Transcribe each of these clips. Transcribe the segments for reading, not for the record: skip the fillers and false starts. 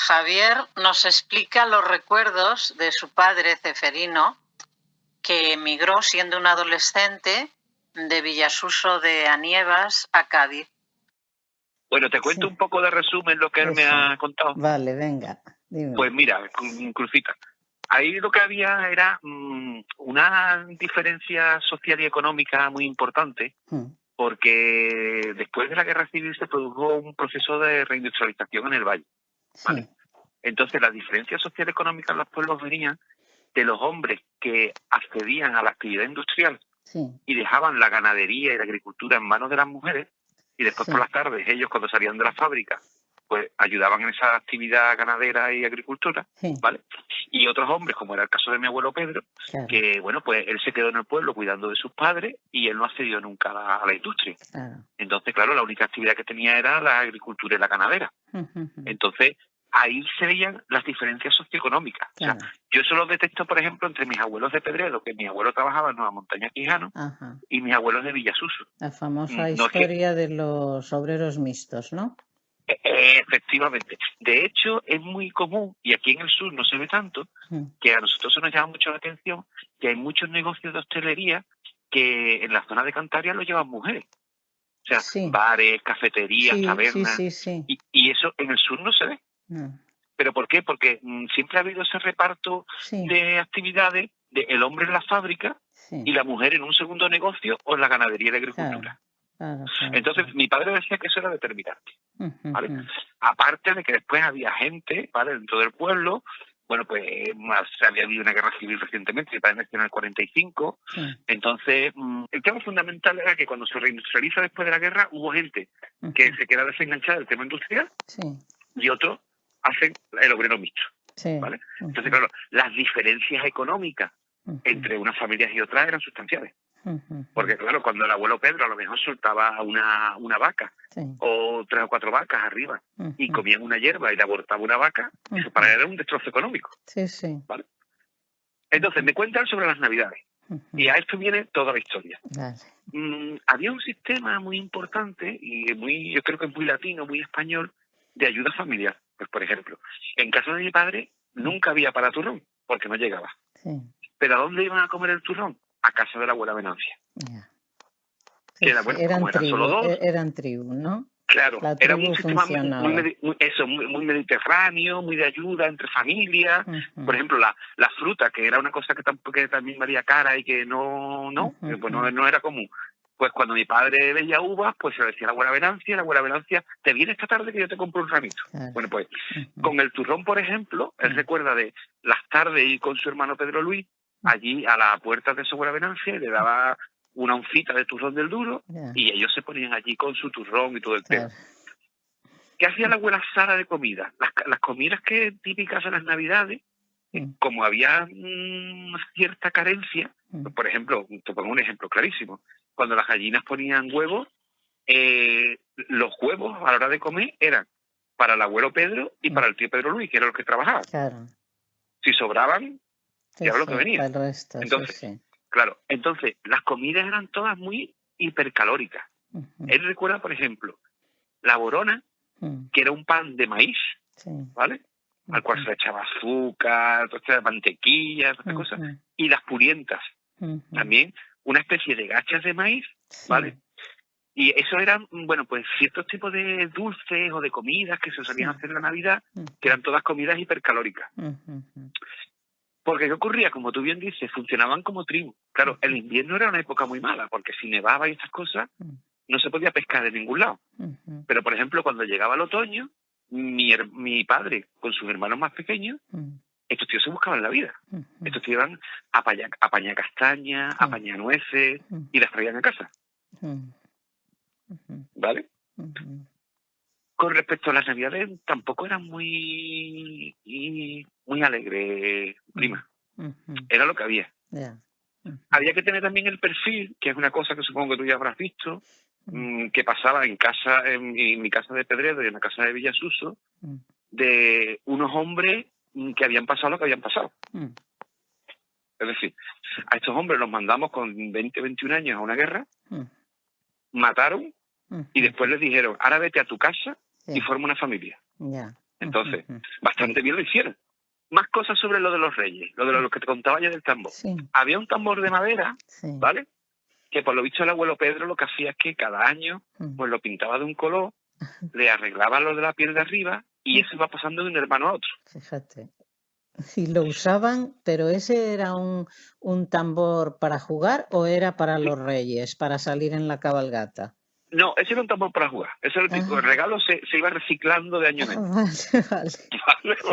Javier nos explica los recuerdos de su padre Ceferino, que emigró siendo un adolescente de Villasuso de Anievas a Cádiz. Bueno, te cuento un poco de resumen lo que él me ha contado. Vale, venga, dime. Pues mira, Crucita, ahí lo que había era una diferencia social y económica muy importante, porque después de la Guerra Civil se produjo un proceso de reindustrialización en el valle, ¿vale? Sí. Entonces, la diferencia social y económica en los pueblos venían de los hombres que accedían a la actividad industrial y dejaban la ganadería y la agricultura en manos de las mujeres, y después por las tardes ellos, cuando salían de la fábrica, pues ayudaban en esa actividad ganadera y agricultura, ¿vale? Y otros hombres, como era el caso de mi abuelo Pedro, que, bueno, pues él se quedó en el pueblo cuidando de sus padres y él no accedió nunca a la industria. Entonces, claro, la única actividad que tenía era la agricultura y la ganadera. Entonces, ahí se veían las diferencias socioeconómicas. O sea, yo eso lo detecto, por ejemplo, entre mis abuelos de Pedredo, que mi abuelo trabajaba en Nueva Montaña Quijano, y mis abuelos de Villasuso. La famosa historia de los obreros mixtos, ¿no? Efectivamente. De hecho, es muy común, y aquí en el sur no se ve tanto, que a nosotros se nos llama mucho la atención que hay muchos negocios de hostelería que en la zona de Cantabria lo llevan mujeres. O sea, bares, cafeterías, tabernas. Y eso en el sur no se ve. ¿Pero por qué? Porque siempre ha habido ese reparto de actividades de el hombre en la fábrica y la mujer en un segundo negocio o en la ganadería y la agricultura. Entonces, mi padre decía que eso era determinante, ¿vale? Aparte de que después había gente, ¿vale?, dentro del pueblo. Bueno, pues había habido una guerra civil recientemente, mi padre nació en el 45. Entonces, el tema fundamental era que cuando se reindustrializa después de la guerra, hubo gente que se queda desenganchada del tema industrial y otros hacen el obrero mixto, ¿vale? Entonces, claro, las diferencias económicas entre unas familias y otras eran sustanciales. Porque, claro, cuando el abuelo Pedro a lo mejor soltaba una vaca o 3 o 4 vacas arriba y comían una hierba y le abortaba una vaca, eso para él era un destrozo económico. ¿Vale? Entonces, me cuentan sobre las Navidades. Y a esto viene toda la historia. Había un sistema muy importante y muy, yo creo que es muy latino, muy español, de ayuda familiar. Pues, por ejemplo, en casa de mi padre nunca había para turrón, porque no llegaba. ¿Pero a dónde iban a comer el turrón? A casa de la abuela Venancia. Que era, bueno, eran como eran tribu, solo dos. Eran tribu, ¿no? Claro, La era tribu un sistema funcionaba. muy mediterráneo, muy de ayuda entre familias. Por ejemplo, la fruta, que era una cosa que también valía cara y que no era común. Pues cuando mi padre veía uvas, pues se le decía a la abuela Venancia, ¿te viene esta tarde que yo te compro un ramito? Bueno, pues con el turrón, por ejemplo, él recuerda de las tardes ir con su hermano Pedro Luis allí a la puerta de su abuela Venancia y le daba una oncita de turrón del duro y ellos se ponían allí con su turrón y todo el tema. ¿Qué hacía la abuela Sara de comida? Las comidas típicas de las Navidades, como había cierta carencia, por ejemplo, te pongo un ejemplo clarísimo, cuando las gallinas ponían huevos, los huevos a la hora de comer eran para el abuelo Pedro y para el tío Pedro Luis, que era los que trabajaban. Si sobraban, ya era lo que venía. El resto, entonces, claro, entonces las comidas eran todas muy hipercalóricas. Él recuerda, por ejemplo, la borona, que era un pan de maíz, ¿vale? Al cual se le echaba azúcar, mantequilla, todas estas cosas, y las purientas, también una especie de gachas de maíz, ¿vale? Y eso eran, bueno, pues ciertos tipos de dulces o de comidas que se solían hacer en la Navidad, que eran todas comidas hipercalóricas. Porque ¿qué ocurría? Como tú bien dices, funcionaban como tribu. Claro, el invierno era una época muy mala, porque si nevaba y estas cosas, no se podía pescar de ningún lado. Pero, por ejemplo, cuando llegaba el otoño, mi padre, con sus hermanos más pequeños, estos tíos se buscaban la vida. Estos tíos iban a pañar castañas, a pañar nueces, y las traían a casa. ¿Vale? Con respecto a las Navidades, tampoco eran muy alegres, prima. Era lo que había. Había que tener también el perfil, que es una cosa que supongo que tú ya habrás visto, que pasaba en mi casa de Pedredo y en la casa de Villasuso, de unos hombres que habían pasado lo que habían pasado. Es decir, a estos hombres los mandamos con 20, 21 años a una guerra, mataron y después les dijeron, ahora vete a tu casa y forma una familia. Entonces, bastante bien lo hicieron. Más cosas sobre lo de los reyes, lo de lo que te contaba ya del tambor. Sí. Había un tambor de madera, Sí. ¿vale? Que por lo visto el abuelo Pedro lo que hacía es que cada año pues lo pintaba de un color, le arreglaba lo de la piel de arriba y eso iba pasando de un hermano a otro. Fíjate. Y lo usaban, pero ¿ese era un tambor para jugar o era para los reyes, para salir en la cabalgata? No, ese era un tambor para jugar. Ese era el tipo de regalo, se iba reciclando de año en año. Vale.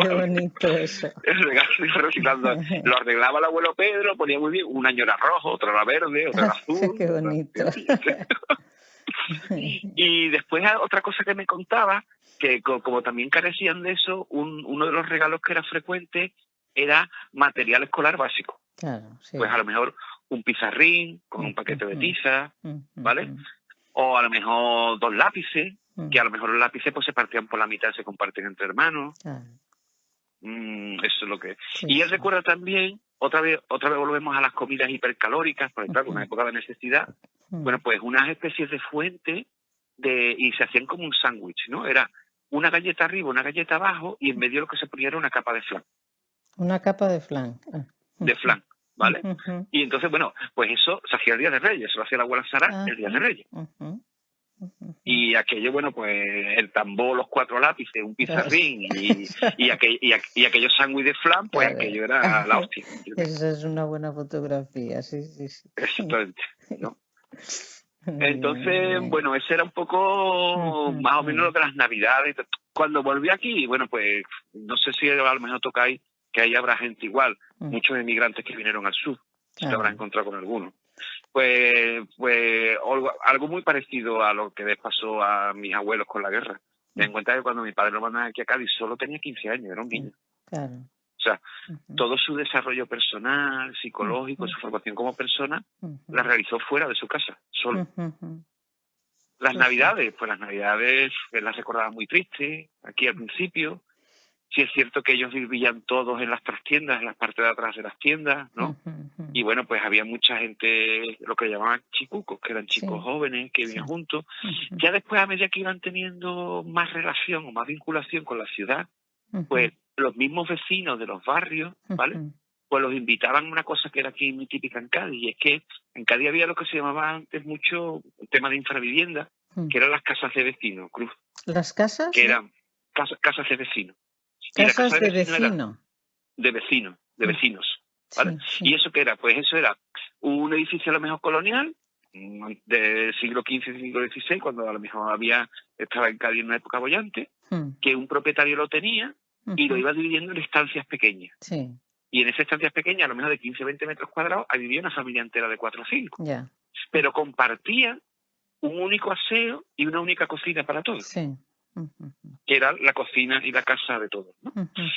Qué bonito eso. El regalo se iba reciclando. Lo arreglaba el abuelo Pedro, lo ponía muy bien. Un año era rojo, otro era verde, otro era azul. Qué bonito. Y después otra cosa que me contaba, que como también carecían de eso, uno de los regalos que era frecuente era material escolar básico. Claro, sí. Pues a lo mejor un pizarrín con un paquete de tiza, ¿vale? O a lo mejor 2 lápices, que a lo mejor los lápices pues se partían por la mitad, se comparten entre hermanos. Claro. Eso es lo que... Sí, y él sí. recuerda también, otra vez volvemos a las comidas hipercalóricas, porque claro, una época de necesidad, bueno, pues unas especies de fuente y se hacían como un sándwich, ¿no? Era una galleta arriba, una galleta abajo, y en medio lo que se ponía era una capa de flan. Una capa de flan. De flan, ¿vale? Y entonces, bueno, pues eso se hacía el Día de Reyes, eso lo hacía la abuela Sara el Día de Reyes. Y aquello, bueno, pues el tambor, los 4 lápices, un pizarrín y aquellos sándwiches de flan, pues aquello era la hostia. Esa es una buena fotografía, sí. Exactamente, ¿no? Entonces, bueno, ese era un poco más o menos lo de las Navidades. Cuando volví aquí, bueno, pues no sé si a lo mejor tocáis que ahí habrá gente igual, muchos emigrantes que vinieron al sur, se habrán encontrado con algunos. Pues algo muy parecido a lo que les pasó a mis abuelos con la guerra. Ten en cuenta que cuando mi padre lo mandó aquí a Cádiz solo tenía 15 años, era un niño. Claro. O sea, todo su desarrollo personal, psicológico, su formación como persona, la realizó fuera de su casa, solo. Las Navidades, pues las Navidades las recordaba muy tristes, aquí al principio. Sí es cierto que ellos vivían todos en las trastiendas, en las partes de atrás de las tiendas, ¿no? Y bueno, pues había mucha gente, lo que llamaban chicucos, que eran chicos jóvenes que vivían juntos. Ya después, a medida que iban teniendo más relación o más vinculación con la ciudad, pues los mismos vecinos de los barrios, ¿vale? Pues los invitaban a una cosa que era aquí muy típica en Cádiz, y es que en Cádiz había lo que se llamaba antes mucho el tema de infravivienda, que eran las casas de vecinos, Cruz. ¿Las casas? Que eran casas de vecinos. Casas de vecino. De vecinos, ¿vale? Sí. ¿Y eso qué era? Pues eso era un edificio a lo mejor colonial, del siglo XV, siglo XVI, cuando a lo mejor estaba en Cádiz en una época boyante, que un propietario lo tenía y lo iba dividiendo en estancias pequeñas. Sí. Y en esas estancias pequeñas, a lo mejor de 15 o 20 metros cuadrados, ahí vivía una familia entera de 4 o 5. Ya. Pero compartían un único aseo y una única cocina para todos. Sí. Que era la cocina y la casa de todos, ¿no?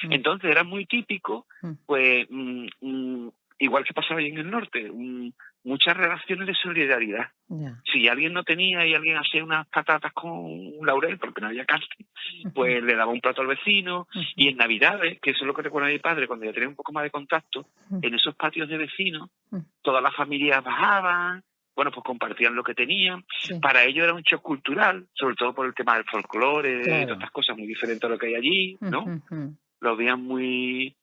Entonces era muy típico, pues, igual que pasaba ahí en el norte, muchas relaciones de solidaridad. Si alguien no tenía y alguien hacía unas patatas con un laurel, porque no había carne, pues le daba un plato al vecino. Y en Navidades, que eso es lo que recuerda mi padre, cuando ya tenía un poco más de contacto, en esos patios de vecinos, todas las familias bajaban, bueno, pues compartían lo que tenían. Para ellos era un shock cultural, sobre todo por el tema del folclore, y todas estas cosas muy diferentes a lo que hay allí, ¿no? Lo veían muy...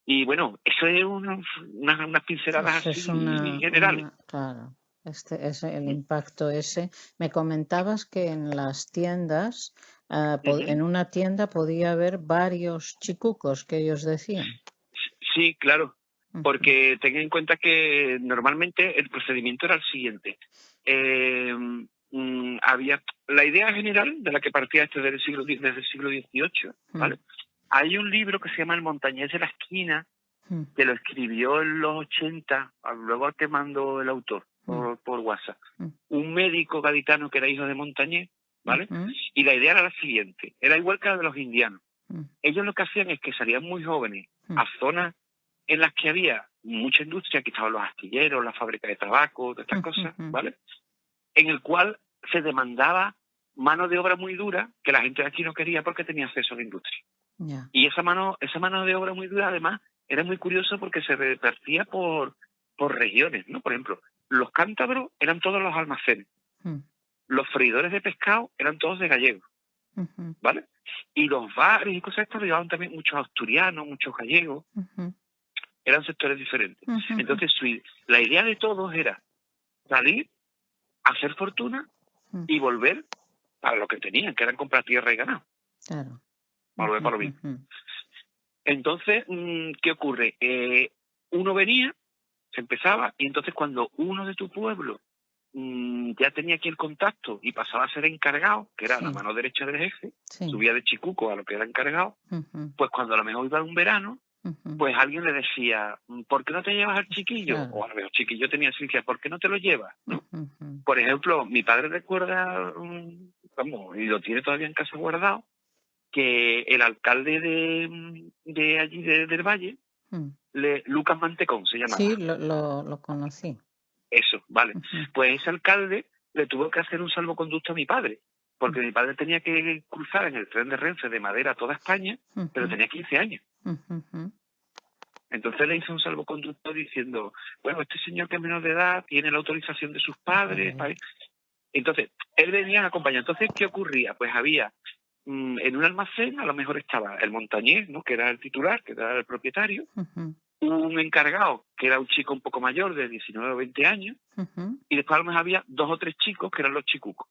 Y bueno, eso es unas pinceladas así generales. Claro, el impacto ese. Me comentabas que en las tiendas, en una tienda podía haber varios chicucos que ellos decían. Sí, claro. Porque ten en cuenta que normalmente el procedimiento era el siguiente. Había la idea general de la que partía desde el siglo XVIII, ¿vale? Hay un libro que se llama El Montañés de la Esquina, que lo escribió en los 80, luego te mando el autor por WhatsApp. Un médico gaditano que era hijo de Montañés, ¿vale? Y la idea era la siguiente, era igual que la de los indianos. Ellos lo que hacían es que salían muy jóvenes a zonas en las que había mucha industria, aquí estaban los astilleros, la fábrica de tabaco, todas estas cosas, ¿vale? En el cual se demandaba mano de obra muy dura que la gente de aquí no quería porque tenía acceso a la industria. Y esa mano de obra muy dura, además, era muy curioso porque se repartía por regiones, ¿no? Por ejemplo, los cántabros eran todos los almacenes. Los freidores de pescado eran todos de gallegos. ¿vale? Y los bares y cosas estas lo llevaban también muchos asturianos, muchos gallegos, eran sectores diferentes. Entonces la idea de todos era salir, hacer fortuna y volver para lo que tenían, que eran comprar tierra y ganado. Claro. Volver para lo mismo. Entonces, ¿qué ocurre? Uno venía, se empezaba, y entonces cuando uno de tu pueblo ya tenía aquí el contacto y pasaba a ser encargado, que era la mano derecha del jefe, subía de chicuco a lo que era encargado, pues cuando a lo mejor iba un verano, pues alguien le decía, ¿por qué no te llevas al chiquillo? Claro. O a lo mejor el chiquillo tenía ciencia, ¿por qué no te lo llevas? ¿No? Por ejemplo, mi padre recuerda, y lo tiene todavía en casa guardado, que el alcalde de allí del Valle, Lucas Mantecón se llamaba. Sí, lo conocí. Eso, vale. Pues ese alcalde le tuvo que hacer un salvoconducto a mi padre, porque mi padre tenía que cruzar en el tren de Renfe de Madera a toda España, pero tenía 15 años. Entonces le hizo un salvoconducto diciendo, bueno, este señor que es menor de edad tiene la autorización de sus padres. Entonces, él venía acompañado. Entonces, ¿qué ocurría? Pues había, en un almacén, a lo mejor estaba el montañés, ¿no?, que era el titular, que era el propietario, un encargado, que era un chico un poco mayor, de 19 o 20 años, y después a lo mejor había 2 o 3 chicos, que eran los chicucos.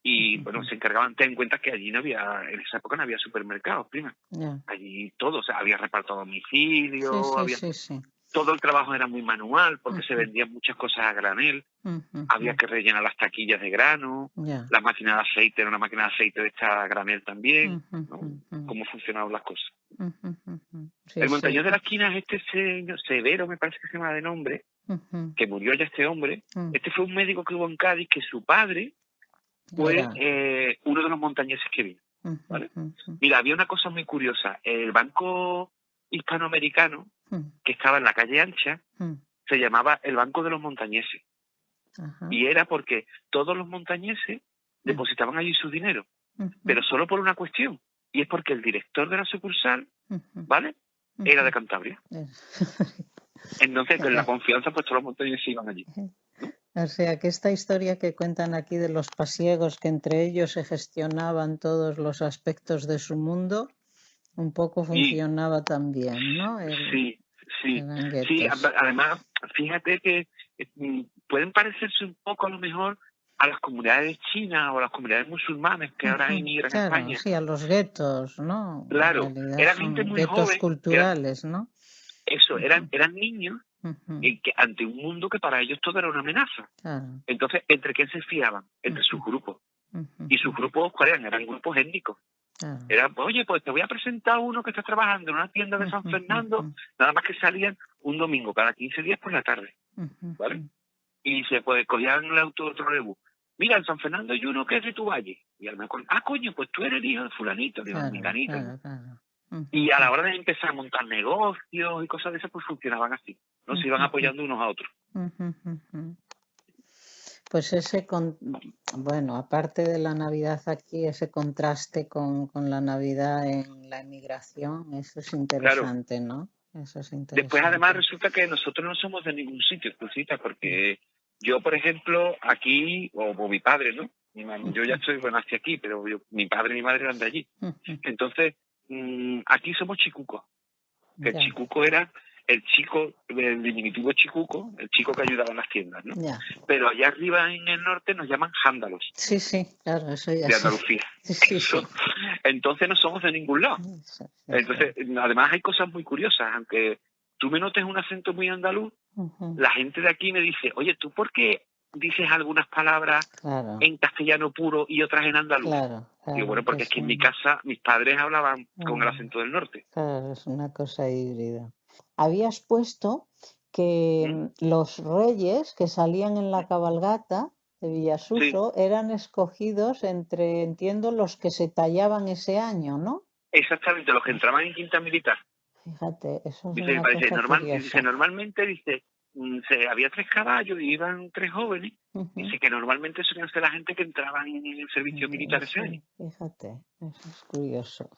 Y, bueno, se encargaban, ten en cuenta que allí no había, en esa época no había supermercados, prima. Allí todo, o sea, había reparto a domicilio, todo el trabajo era muy manual, porque se vendían muchas cosas a granel, había que rellenar las taquillas de grano, la máquina de aceite era una máquina de aceite de esta a granel también, ¿no? Cómo funcionaban las cosas. El montañés de la esquina es este señor, Severo me parece que se llama de nombre, que murió ya este hombre. Este fue un médico que hubo en Cádiz, que su padre fue uno de los montañeses que vino, ¿vale? Mira, había una cosa muy curiosa. El Banco Hispanoamericano, que estaba en la calle Ancha, se llamaba el Banco de los Montañeses. Y era porque todos los montañeses depositaban allí su dinero, pero solo por una cuestión, y es porque el director de la sucursal, ¿vale?, era de Cantabria. Entonces, con la confianza, pues todos los montañeses iban allí. O sea, que esta historia que cuentan aquí de los pasiegos, que entre ellos se gestionaban todos los aspectos de su mundo, un poco funcionaba también, ¿no? Sí. Además, fíjate que pueden parecerse un poco a lo mejor a las comunidades chinas o a las comunidades musulmanas que ahora emigran a España. Sí, a los guetos, ¿no? Claro, eran gente muy guetos joven, culturales, ¿no? Eso, eran niños que ante un mundo que para ellos todo era una amenaza. Entonces, ¿entre quién se fiaban? Entre sus grupos. Y sus grupos, ¿cuáles eran? Eran grupos étnicos. Era, oye, pues te voy a presentar uno que está trabajando en una tienda de San Fernando, nada más que salían un domingo cada 15 días por la tarde, ¿vale? Y se pues cogían el autotrolebús. Mira, en San Fernando hay uno que es de tu valle. Y a lo mejor, coño, pues tú eres el hijo de fulanito, de menganito. Y a la hora de empezar a montar negocios y cosas de esas, pues funcionaban así, ¿no? Se iban apoyando unos a otros. Pues bueno, aparte de la Navidad aquí, ese contraste con la Navidad en la emigración, eso es interesante, claro, ¿no? Eso es interesante. Después, además, resulta que nosotros no somos de ningún sitio, Cruzita, porque yo, por ejemplo, aquí, o mi padre, ¿no? Yo ya estoy, bueno, hacia aquí, pero mi padre y mi madre eran de allí. Entonces, aquí somos chicucos. El chicuco era el chico, el diminutivo chicuco, el chico que ayudaba en las tiendas, ¿no? Pero allá arriba en el norte nos llaman jándalos. Sí, claro, eso ya de Andalucía. Sí. Entonces no somos de ningún lado. Entonces, además hay cosas muy curiosas, aunque tú me notes un acento muy andaluz, la gente de aquí me dice, oye, ¿tú por qué dices algunas palabras en castellano puro y otras en andaluz? Y bueno, porque es que en mi casa mis padres hablaban con el acento del norte. Claro, es una cosa híbrida. Habías puesto que los reyes que salían en la cabalgata de Villasuso eran escogidos entre, entiendo, los que se tallaban ese año, ¿no? Exactamente, los que entraban en quinta militar. Fíjate, eso es una cosa curiosa. Normalmente, había 3 caballos y iban 3 jóvenes. Dice que normalmente solían ser la gente que entraba en el servicio militar ese año. Fíjate, eso es curioso.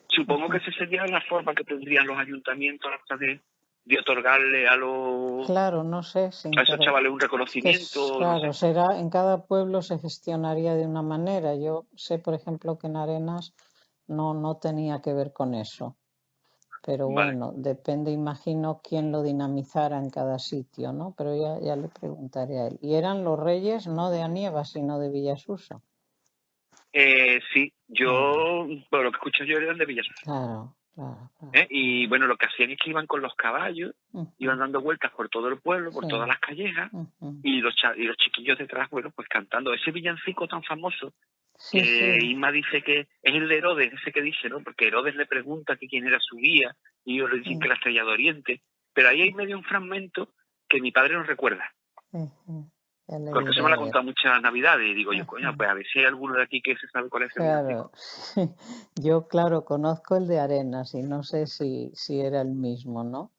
Supongo que esa sería la forma que tendrían los ayuntamientos hasta de de otorgarle a los Claro, no sé, a esos chavales un reconocimiento. Claro, no sé. será, en cada pueblo se gestionaría de una manera. Yo sé, por ejemplo, que en Arenas no tenía que ver con eso. Pero Vale. bueno, depende, imagino, quién lo dinamizara en cada sitio, ¿no? Pero ya le preguntaré a él. Y eran los reyes no de Anieva, sino de Villasuso. Sí, yo, por lo que escucho yo, eran de Villasuso. Claro. Y bueno, lo que hacían es que iban con los caballos, iban dando vueltas por todo el pueblo, por todas las callejas, y los chiquillos detrás, bueno, pues cantando ese villancico tan famoso, que Inma dice que es el de Herodes, ese que dice, ¿no? Porque Herodes le pregunta que quién era su guía, y ellos le dicen que la estrella de Oriente, pero ahí hay medio un fragmento que mi padre nos recuerda. Porque eso me lo ha contado muchas navidades, y digo yo, coño, pues a ver si hay alguno de aquí que se sabe cuál es el villancico. Yo, claro, conozco el de Arenas y no sé si era el mismo, ¿no?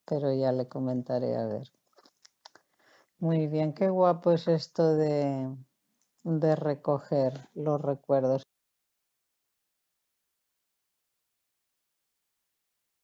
Pero ya le comentaré a ver. Muy bien, qué guapo es esto de recoger los recuerdos.